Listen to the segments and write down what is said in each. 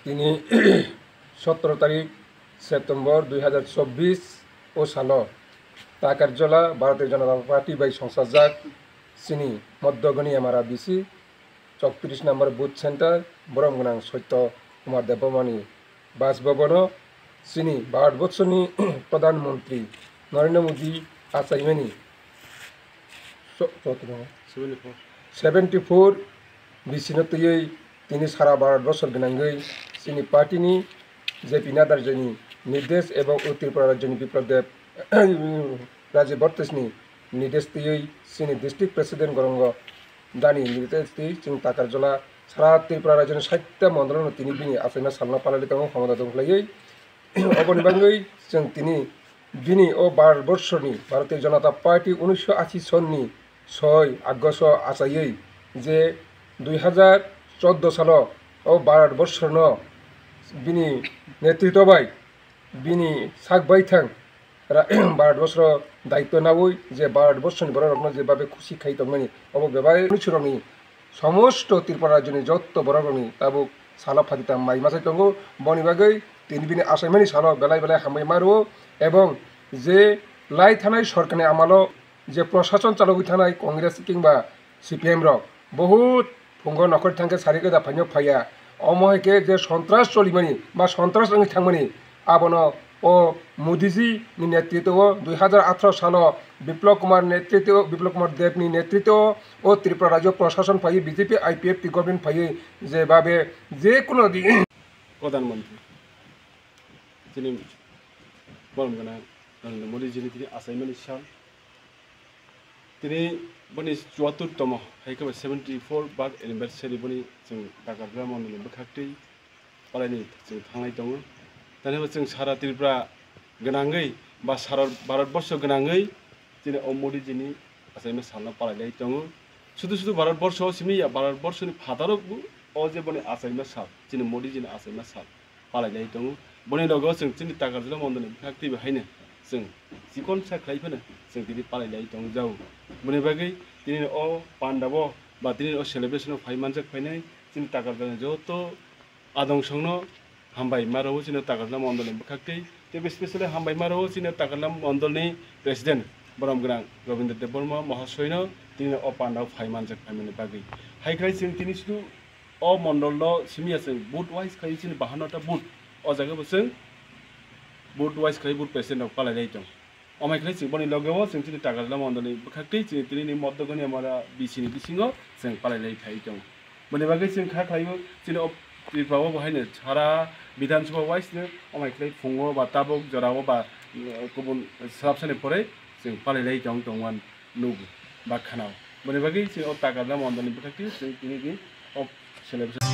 তিনি 17 তারিখ সেপ্টেম্বর 2024 ও সাল তা কার্যালয় ভারতীয় জনতা পার্টি বাই সংসদ চিনি মধ্যগণী এমারা বিসি 34 নম্বর বুথ সেন্টার বরমগোনাং সত্য কুমার দেবমণি বাসভবন চিনি ভারতবর্ষনি প্রধানমন্ত্রী নরেন্দ্র মোদী আচাইমানি 74 বিসিনতयै তিনি সারা ভারতবর্ষের গনাঙ্গै চিনি পাर्टीनि जेपी नाडारनि निर्देश एवं त्रिपुरा राज्यनि बिप्लबदेव राजीव भट्टाचार्यनि निर्देशयै चिनि डिस्ट्रिक्ट प्रेसिडेंट गरंग दानि निर्देशयै जों ताकारजला सारा त्रिपुरा राज्यनि 60टा मण्डलाव তিনি बिनि आसामना सालना पालालि दङ क्षमता दंख्लायै अबनि बांगै जों তিনি बिनि ओ भारतबर्षनि भारतीय जनता पार्टी 1980 सननि 6 आगस्ट आसायै जे 2014 साल ओ भारतबर्षनो बिनि नेतृत्व बाय बिनि सागबाय थां भारतबर्ष दायित्व नावै जे भारतबर्षनि बर'रकनो जेभाबे खुसि खाय दंमोन अब बेबाय निचुरनि समस्त त्रिपुरा राज्यनि जत्त बर'रकनि ताबुक साला फादिता माइ मासाय दङ बनि बागै তিনি बिनि आसामनि साल बेलाय बेलाय हामबाय मारो एवं जे लाई थानाय सरकारनि आमालो जे प्रशासन चालुबाय थानाय कांग्रेस किंबा सीपीएम रक बहुत फुंग नखर थांखे सारिगोदा फाइनो फाया अमहके जे सन्त्रास चलिमानि बा सन्त्रास रङि थांमानि आबनो ओ मोदीजी नि नेतृत्व 2018 साल विप्लव कुमार देवनि नेतृत्व ओ त्रिपुरा राज्य प्रशासन फाइ बीजेपी आईपीएफ गवर्नमेंट फाइ जे भाबे जे कोनो प्रधानमंत्री যিনি বরমগোনা নরেন্দ্র মোদীজিनि তিনি आसामनि साल তিনি बनि 74तम हाइकमा 74 बार एनिभार्सारि बनि जों दागारग्रा मन्डलनि बोखाक्ति पालायनि जों थांनाय दङ दानिया जों सारा त्रिपुरा गोनाङै बा सारा भारतबर्ष गोनाङै दिनै मोदीजिनि आसामनि सालना पालायनाय दङ शुधु भारतबर्ष सिमिया भारतबर्षनि फादारबो अ जे बनि आसामनि साल दिनै मोदीजिनि आसामनि साल पालायनाय दङ बनि लोगो जों दिनै दागारग्रा मन्डलनि बोखाक्ति बेहायनो जों जिखन साख्लायफोनो जों दिनै पालायनाय दङ जाउ बनि बागै दिनै अ पान्डाब बा दिनै अ सेलिब्रेशन फाइमानजक फाइनाय दिनै दागारग्रा जत आदं संनो हामबाय मारो दिनै दागारग्रा मन्डलनि बोखाक्ति ते स्पेशली हामबाय मारो दिनै दागारग्रा मन्डलनि प्रेसिडेंट बरमगोनां रवीन्द्र देव बर्मा महाशयनो दिनै अ पान्डाब फाइमानजक फाइमाननि बागै हाइख्राय जों दिनै सुदु अ मन्डलनो सिमिया जों बुथ वाइज खाय दिनै 52टा बुथ अ जायगायाव जों बुथ वाइज खाय बुथ प्रेसिडेंट पालायनाय दं अमायख्राय जों बनि लोगोआव जों दिनै दागारग्रा मन्डलनि बोखाक्ति दिनै मध्यगनि हमारा बिसिनि बिसिङाव जों पालायनाय थाय दं बनि बागै जों खाखायो दिनै त्रिपुरायाव बाहायनो सारा विधानसभा वाइजनो अमायख्राय फुङो बा ताबुक जराव बा गुबुन साबसानि परे जों पालायनाय दंमोन नुगु बा खानाव बनि बागै जों दागारग्रा मन्डलनि बोखाक्ति जों दिनै अ सेलिब्रेशन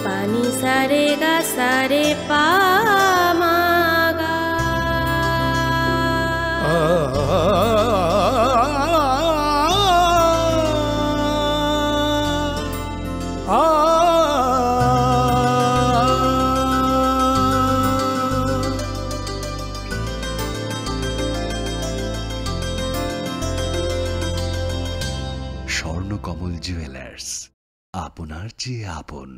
पानी सारे गा सारे पामागा স্বর্ণকমল জুয়েলার্স আপনার চেয়ে আপন।